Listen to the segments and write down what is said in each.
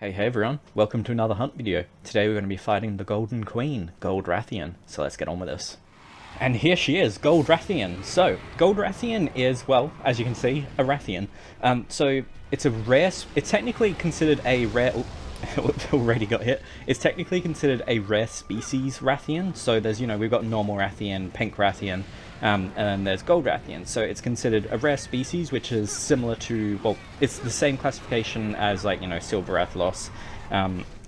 Hey everyone, welcome to another hunt video. Today we're going to be fighting the Golden Queen, Gold Rathian, so let's get on with this. And here she is, Gold Rathian. So, Gold Rathian is, well, as you can see, a Rathian. So, it's a rare, it's technically considered a rare, already got hit. It's technically considered a rare species Rathian. So there's, we've got normal Rathian, pink Rathian, and then there's Gold Rathian. So it's considered a rare species, which is similar to, well, it's the same classification as, like, Silver Rathalos,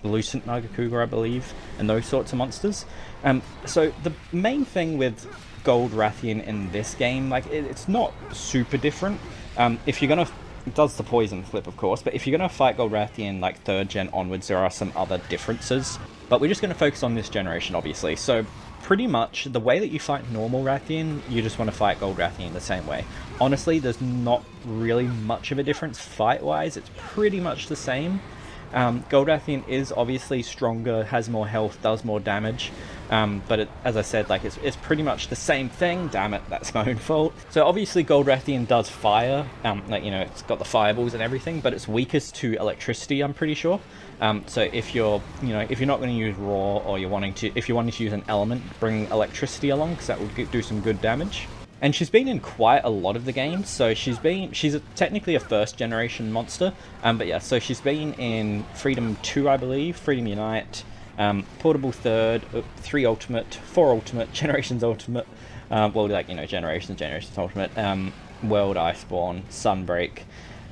Lucent Nagakuga, I believe, and those sorts of monsters. So the main thing with Gold Rathian in this game, like, it's not super different. If you're gonna, it does the poison flip, of course, but if you're gonna fight Gold Rathian like 3rd gen onwards, there are some other differences. But we're just gonna focus on this generation, obviously. So pretty much the way that you fight normal Rathian, you just want to fight Gold Rathian the same way. Honestly, there's not really much of a difference fight-wise. It's pretty much the same. Gold Rathian is obviously stronger, has more health, does more damage, but as I said, like, it's pretty much the same thing. Damn it, that's my own fault. So obviously Gold Rathian does fire, it's got the fireballs and everything, but it's weakest to electricity, I'm pretty sure. So if you're, if you're not going to use raw, or if you're wanting to use an element, bring electricity along, because that will do some good damage. And she's been in quite a lot of the games, so she's technically a 1st generation monster, but yeah, so she's been in Freedom 2, I believe, Freedom Unite, Portable 3rd, 3 Ultimate, 4 Ultimate, Generations Ultimate, Generations Ultimate, World Iceborne, Sunbreak,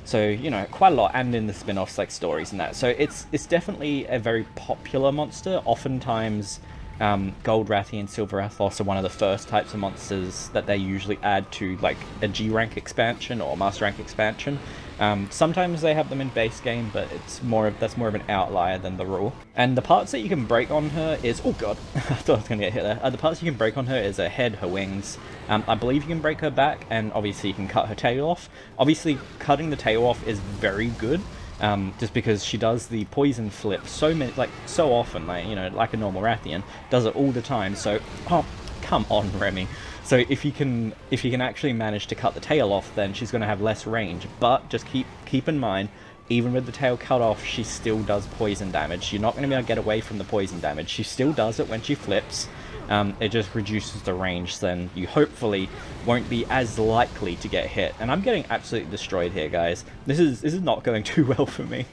so, quite a lot, and in the spin-offs, like stories and that, so it's definitely a very popular monster. Oftentimes, Gold Rathian, Silver Rathalos are one of the first types of monsters that they usually add to, like, a G rank expansion or Master rank expansion. Sometimes they have them in base game, but that's more of an outlier than the rule. And the parts that you can break on her is, oh god, I thought I was gonna get hit there. The parts you can break on her is her head, her wings. I believe you can break her back, and obviously you can cut her tail off. Obviously, cutting the tail off is very good. Just because she does the poison flip so often, like a normal Rathian, does it all the time. So, oh, come on, Remy. So if you can actually manage to cut the tail off, then she's going to have less range. But just keep in mind, even with the tail cut off, she still does poison damage. You're not going to be able to get away from the poison damage. She still does it when she flips. It just reduces the range, so then you hopefully won't be as likely to get hit. And I'm getting absolutely destroyed here, guys. This is not going too well for me.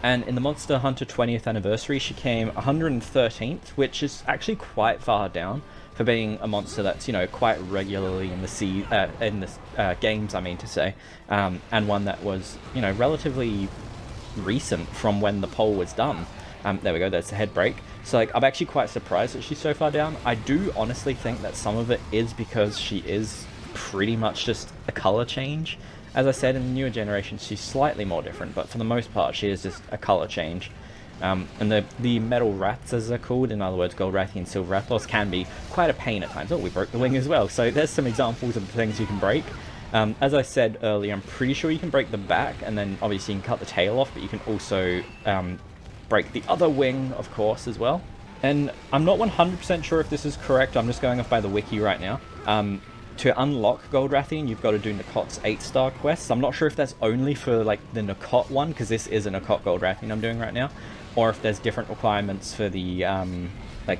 And in the Monster Hunter 20th anniversary, she came 113th, which is actually quite far down for being a monster that's, quite regularly in the games, I mean to say, and one that was, relatively recent from when the poll was done. There we go, that's the head break. So, like, I'm actually quite surprised that she's so far down. I do honestly think that some of it is because she is pretty much just a color change. As I said, in the newer generations, she's slightly more different, but for the most part, she is just a color change. And the metal rats, as they're called, in other words, Gold Rathian, Silver Rathalos, can be quite a pain at times. Oh, we broke the wing as well. So there's some examples of things you can break. As I said earlier, I'm pretty sure you can break the back, and then obviously you can cut the tail off, but you can also break the other wing, of course, as well. And I'm not 100% sure if this is correct. I'm just going off by the wiki right now. To unlock Gold Rathian, you've got to do Nakot's 8-star quests. I'm not sure if that's only for, like, the Nakot one, because this is a Nakot Gold Rathian I'm doing right now, or if there's different requirements for the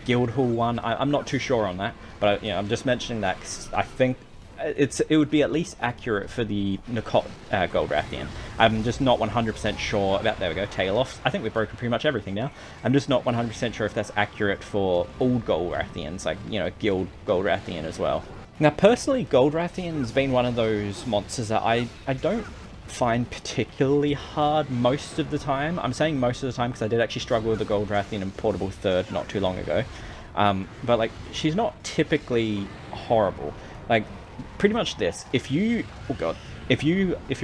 Guildhall one. I'm not too sure on that, but I'm just mentioning that because I think it would be at least accurate for the Nakot Gold Rathian. I'm just not 100% sure about, there we go, tail off. I think we've broken pretty much everything now. I'm just not 100% sure if that's accurate for old Gold Rathians, like, Guild Gold Rathian as well. Now, personally, Gold Rathian's been one of those monsters that I don't find particularly hard most of the time. I'm saying most of the time because I did actually struggle with the Gold Rathian in Portable 3rd not too long ago. But, like, she's not typically horrible. Like, pretty much this, if you're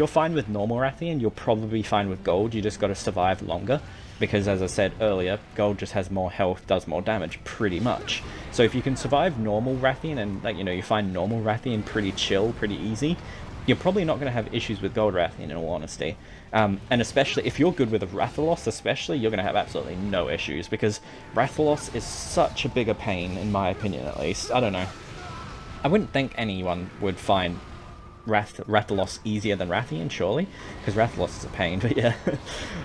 fine with normal Rathian, you'll probably be fine with Gold. You just got to survive longer, because as I said earlier, Gold just has more health, does more damage, pretty much. So if you can survive normal Rathian and, like, you find normal Rathian pretty chill, pretty easy, you're probably not going to have issues with Gold Rathian, in all honesty. And especially if you're good with a Rathalos, especially, you're going to have absolutely no issues, because Rathalos is such a bigger pain, in my opinion at least. I don't know. I wouldn't think anyone would find Rathalos easier than Rathian, surely, because Rathalos is a pain. But yeah,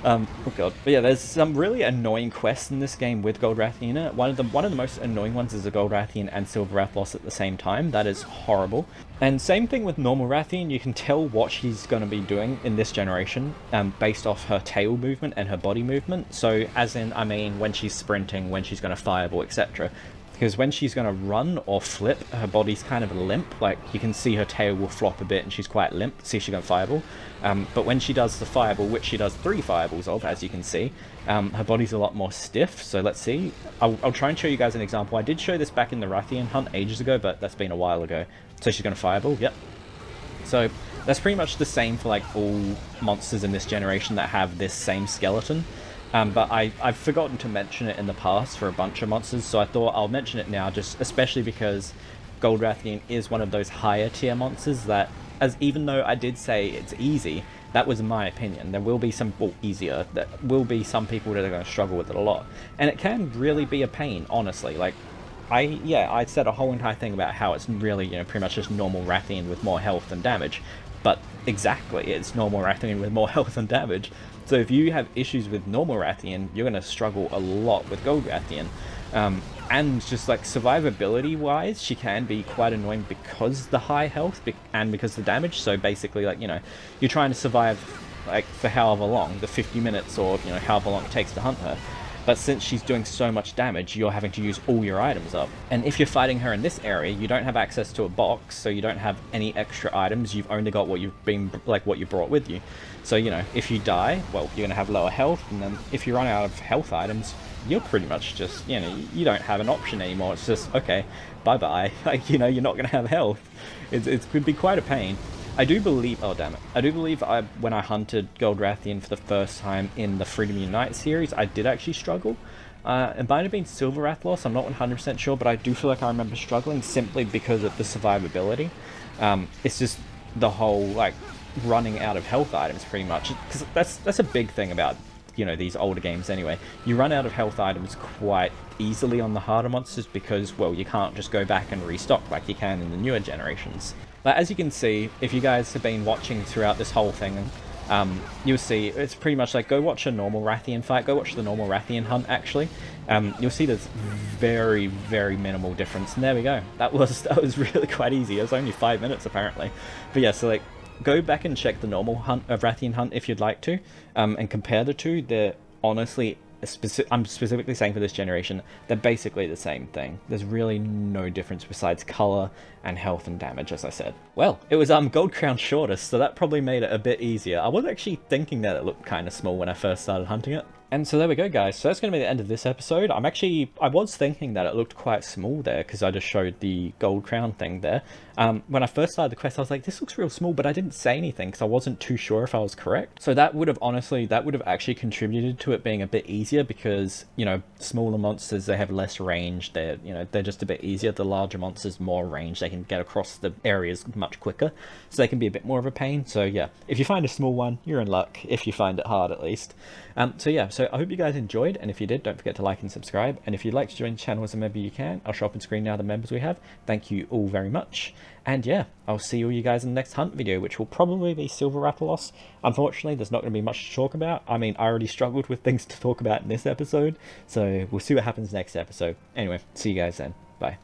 oh god. But yeah, there's some really annoying quests in this game with Gold Rathian. One of the most annoying ones is a Gold Rathian and Silver Rathalos at the same time. That is horrible. And same thing with normal Rathian. You can tell what she's going to be doing in this generation based off her tail movement and her body movement. So as in, I mean, when she's sprinting, when she's going to fireball, etc. Because when she's going to run or flip, her body's kind of limp. Like, you can see her tail will flop a bit and she's quite limp. See if she's going to fireball. But when she does the fireball, which she does 3 fireballs of, as you can see, her body's a lot more stiff. So let's see. I'll try and show you guys an example. I did show this back in the Rathian hunt ages ago, but that's been a while ago. So she's going to fireball, yep. So that's pretty much the same for like all monsters in this generation that have this same skeleton. But I've forgotten to mention it in the past for a bunch of monsters, so I thought I'll mention it now, just especially because Gold Rathian is one of those higher tier monsters that, even though I did say it's easy, that was my opinion. There will be some, well, easier, there will be some people that are going to struggle with it a lot. And it can really be a pain, honestly. Like, I said a whole entire thing about how it's really, pretty much just normal Rathian with more health and damage. But exactly, it's normal Rathian with more health and damage. So if you have issues with normal Rathian, you're going to struggle a lot with Gold Rathian. And just like survivability wise, she can be quite annoying because the high health and because the damage. So basically, like, you're trying to survive like for however long, the 50 minutes or however long it takes to hunt her. But since she's doing so much damage, you're having to use all your items up. And if you're fighting her in this area, you don't have access to a box, so you don't have any extra items. You've only got what what you brought with you. So, if you die, well, you're gonna have lower health, and then if you run out of health items, you're pretty much just, you don't have an option anymore. It's just, okay, bye-bye. Like, you're not gonna have health. It could be quite a pain. I do believe, oh damn it, I do believe when I hunted Gold Rathian for the first time in the Freedom Unite series, I did actually struggle. It might have been Silver Rathalos, I'm not 100% sure, but I do feel like I remember struggling simply because of the survivability. It's just the whole, like, running out of health items pretty much, because that's a big thing about, these older games anyway. You run out of health items quite easily on the harder monsters because, well, you can't just go back and restock like you can in the newer generations. But as you can see, if you guys have been watching throughout this whole thing, you'll see it's pretty much like, go watch a normal Rathian fight, go watch the normal Rathian hunt actually. You'll see there's very, very minimal difference, and there we go. That was really quite easy. It was only 5 minutes apparently. But yeah, so like, go back and check the normal Rathian hunt if you'd like to, and compare the two. They're honestly, I'm specifically saying for this generation, they're basically the same thing. There's really no difference besides color and health and damage, as I said. Well, it was Gold Crown shortest, so that probably made it a bit easier. I was actually thinking that it looked kind of small when I first started hunting it. And so there we go, guys. So that's going to be the end of this episode. I was thinking that it looked quite small there because I just showed the Gold Crown thing there. When I first started the quest, I was like, this looks real small, but I didn't say anything because I wasn't too sure if I was correct. So that would have actually contributed to it being a bit easier because, smaller monsters, they have less range. They're just a bit easier. The larger monsters, more range. They can get across the areas much quicker. So they can be a bit more of a pain. So yeah, if you find a small one, you're in luck. If you find it hard, at least. So yeah, so I hope you guys enjoyed, and if you did, don't forget to like and subscribe, and if you'd like to join the channel as a member, you can. I'll show up on screen now the members we have. Thank you all very much, and yeah, I'll see all you guys in the next hunt video, which will probably be Silver Rathalos. Unfortunately, there's not going to be much to talk about. I mean, I already struggled with things to talk about in this episode, so we'll see what happens next episode. Anyway, see you guys then. Bye.